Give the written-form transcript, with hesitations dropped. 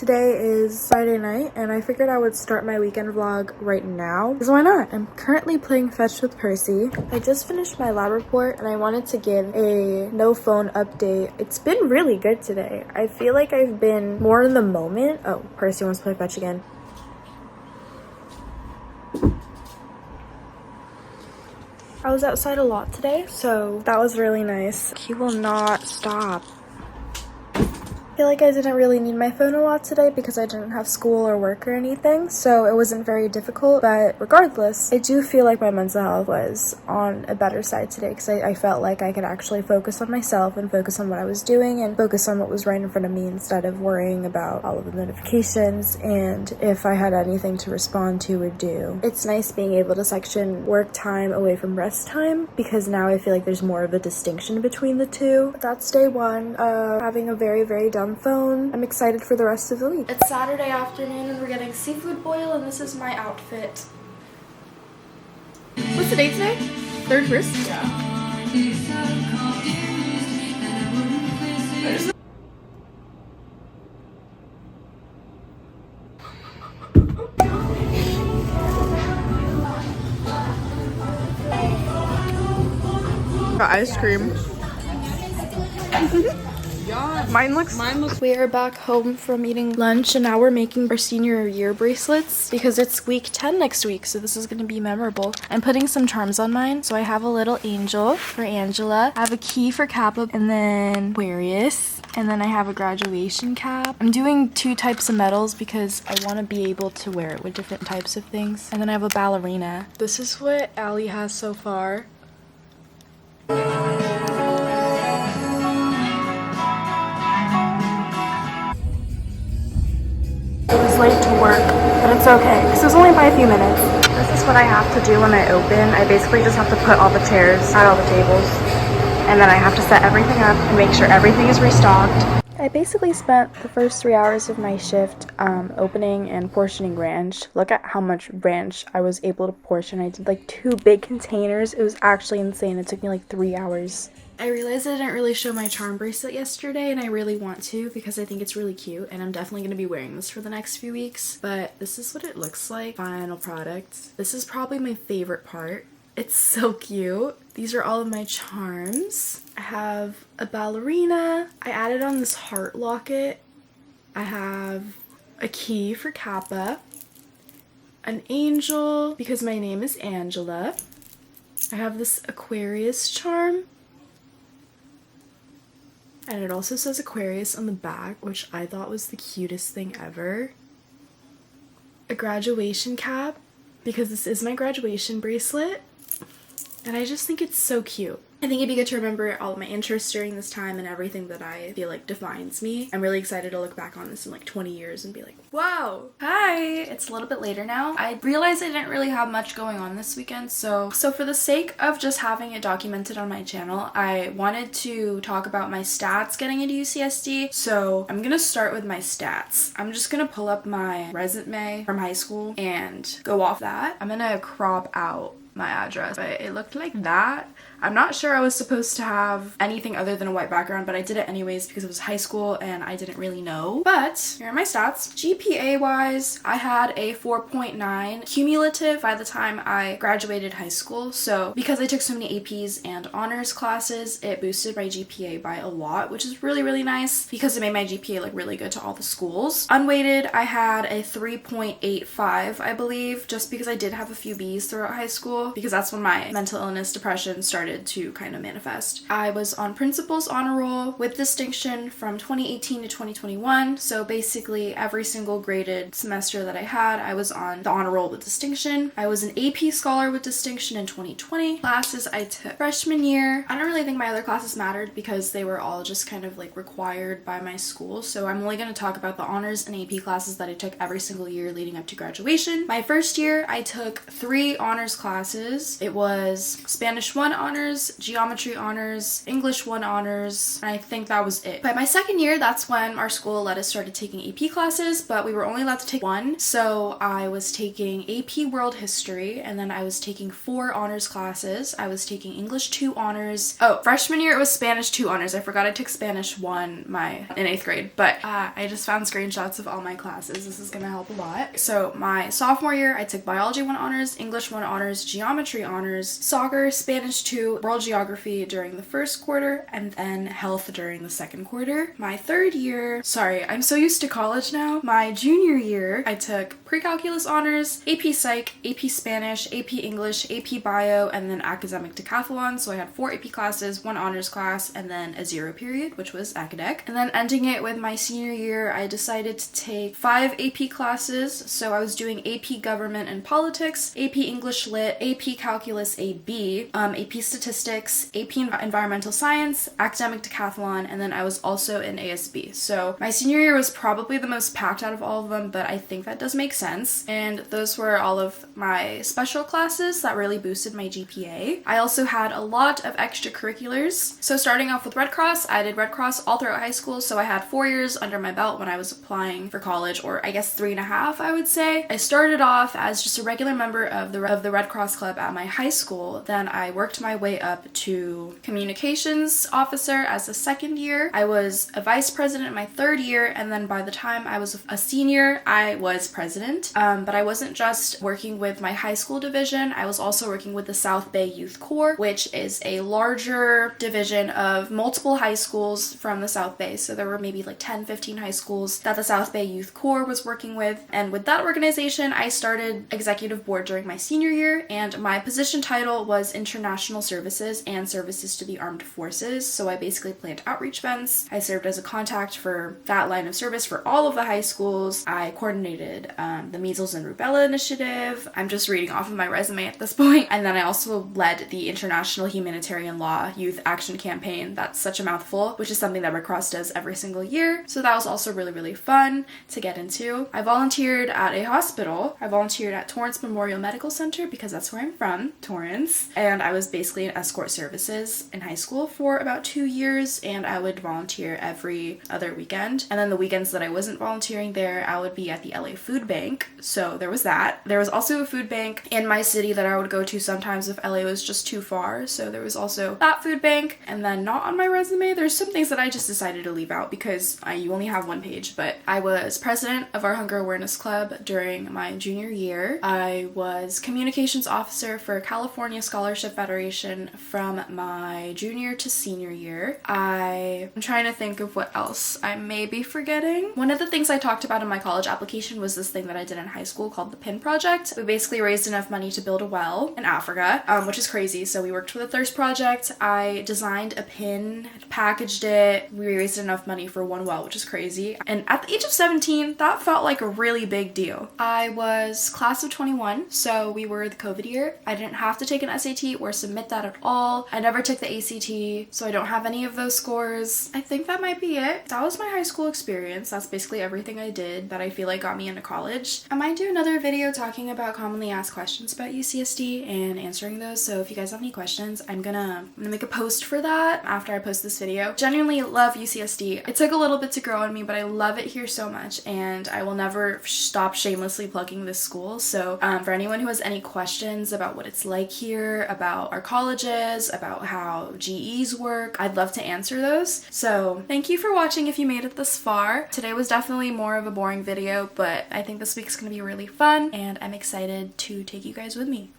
Today is Friday night and I figured I would start my weekend vlog right now, because why not? I'm currently playing fetch with Percy. I just finished my lab report and I wanted to give a no phone update. It's been really good today. I feel like I've been more in the moment. Oh, Percy wants to play fetch again. I was outside a lot today, so that was really nice. He will not stop. I feel like I didn't really need my phone a lot today because I didn't have school or work or anything, so it wasn't very difficult. But regardless, I do feel like my mental health was on a better side today because I felt like I could actually focus on myself and focus on what I was doing and focus on what was right in front of me instead of worrying about all of the notifications and if I had anything to respond to or do. It's nice being able to section work time away from rest time because now I feel like there's more of a distinction between the two. That's day one of having a very dumb phone. I'm excited for the rest of the week. It's Saturday afternoon and we're getting seafood boil and this is my outfit. What's the date today? 3rd, 1st? Yeah. Got ice cream. Mine looks. We are back home from eating lunch and now we're making our senior year bracelets because it's week 10 next week, so this is going to be memorable. I'm putting some charms on mine, so I have a little angel for Angela, I have a key for Kappa, and then Aquarius, and then I have a graduation cap. I'm doing 2 types of medals because I want to be able to wear it with different types of things. And then I have a ballerina. This is what Allie has so far. I was late to work, but it's okay, because it was only by a few minutes. This is what I have to do when I open. I basically just have to put all the chairs at all the tables, and then I have to set everything up and make sure everything is restocked. I basically spent the first 3 hours of my shift opening and portioning ranch. Look at how much ranch I was able to portion. I did like 2 big containers. It was actually insane. It took me like 3 hours. I realized I didn't really show my charm bracelet yesterday and I really want to because I think it's really cute and I'm definitely going to be wearing this for the next few weeks. But this is what it looks like. Final product. This is probably my favorite part. It's so cute. These are all of my charms. I have a ballerina. I added on this heart locket. I have a key for Kappa. An angel because my name is Angela. I have this Aquarius charm. And it also says Aquarius on the back, which I thought was the cutest thing ever. A graduation cap, because this is my graduation bracelet. And I just think it's so cute. I think it'd be good to remember all of my interests during this time and everything that I feel like defines me. I'm really excited to look back on this in like 20 years and be like, wow. Hi! It's a little bit later now. I realized I didn't really have much going on this weekend, so for the sake of just having it documented on my channel, I wanted to talk about my stats getting into UCSD. So I'm gonna start with my stats. I'm just gonna pull up my resume from high school and go off that. I'm gonna crop out my address, but it looked like that. I'm not sure I was supposed to have anything other than a white background, but I did it anyways because it was high school and I didn't really know. But here are my stats. GPA wise, I had a 4.9 cumulative by the time I graduated high school. So because I took so many APs and honors classes, it boosted my GPA by a lot, which is really nice because it made my GPA like really good to all the schools. Unweighted, I had a 3.85, I believe, just because I did have a few Bs throughout high school because that's when my mental illness, depression started to kind of manifest. I was on principal's honor roll with distinction from 2018 to 2021. So basically every single graded semester that I had, I was on the honor roll with distinction. I was an AP scholar with distinction in 2020. Classes I took freshman year, I don't really think my other classes mattered because they were all just kind of like required by my school. So I'm only going to talk about the honors and AP classes that I took every single year leading up to graduation. My first year, I took 3 honors classes. It was Spanish 1 honors, honors, geometry honors, English 1 honors, and I think that was it. By my second year, that's when our school let us started taking AP classes, but we were only allowed to take 1. So I was taking AP World History, and then I was taking 4 honors classes. I was taking English 2 honors. Oh, freshman year it was Spanish 2 honors. I forgot I took Spanish 1 in 8th grade, but I just found screenshots of all my classes. This is gonna help a lot. So my sophomore year, I took Biology 1 honors, English 1 honors, Geometry honors, Soccer, Spanish 2, World Geography during the first quarter, and then Health during the second quarter. My third year, sorry, I'm so used to college now. My junior year, I took Pre-Calculus honors, AP Psych, AP Spanish, AP English, AP Bio, and then Academic Decathlon. So I had 4 AP classes, 1 honors class, and then a 0 period, which was Acadec. And then ending it with my senior year, I decided to take 5 AP classes. So I was doing AP Government and Politics, AP English Lit, AP Calculus AB, AP Statistics, AP Environmental Science, Academic Decathlon, and then I was also in ASB. So my senior year was probably the most packed out of all of them, but I think that does make sense. And those were all of my special classes that really boosted my GPA. I also had a lot of extracurriculars. So starting off with Red Cross, I did Red Cross all throughout high school, so I had 4 years under my belt when I was applying for college, or I guess 3.5, I would say. I started off as just a regular member of the Red Cross Club at my high school. Then I worked my way up to communications officer as a second year. I was a vice president my third year, and then by the time I was a senior, I was president. But I wasn't just working with my high school division, I was also working with the South Bay Youth Corps, which is a larger division of multiple high schools from the South Bay. So there were maybe like 10, 15 high schools that the South Bay Youth Corps was working with. And with that organization, I started executive board during my senior year, and my position title was International Services and Services to the Armed Forces. So I basically planned outreach events. I served as a contact for that line of service for all of the high schools. I coordinated the Measles and Rubella Initiative. I'm just reading off of my resume at this point. And then I also led the International Humanitarian Law Youth Action Campaign. That's such a mouthful, which is something that Red Cross does every single year. So that was also really, really fun to get into. I volunteered at a hospital. I volunteered at Torrance Memorial Medical Center because that's where I'm from, Torrance. And I was basically in escort services in high school for about 2 years, and I would volunteer every other weekend. And then the weekends that I wasn't volunteering there, I would be at the LA Food Bank. So there was that. There was also a food bank in my city that I would go to sometimes if LA was just too far. So there was also that food bank. And then not on my resume, there's some things that I just decided to leave out because you only have 1 page, but I was president of our Hunger Awareness Club during my junior year. I was communications officer for California Scholarship Federation from my junior to senior year. I'm trying to think of what else I may be forgetting. One of the things I talked about in my college application was this thing that I did in high school called the PIN Project. We basically raised enough money to build a well in Africa, which is crazy. So we worked for the Thirst Project. I designed a pin, packaged it. We raised enough money for 1 well, which is crazy. And at the age of 17, that felt like a really big deal. I was class of 21, so we were the COVID year. I didn't have to take an SAT or submit that at all. I never took the ACT, so I don't have any of those scores. I think that might be it. That was my high school experience. That's basically everything I did that I feel like got me into college. I might do another video talking about commonly asked questions about UCSD and answering those, so if you guys have any questions, I'm gonna make a post for that after I post this video. Genuinely love UCSD. It took a little bit to grow on me, but I love it here so much, and I will never stop shamelessly plugging this school. So for anyone who has any questions about what it's like here, about our colleges, about how GEs work, I'd love to answer those. So thank you for watching if you made it this far. Today was definitely more of a boring video, but I think this week's gonna be really fun, and I'm excited to take you guys with me.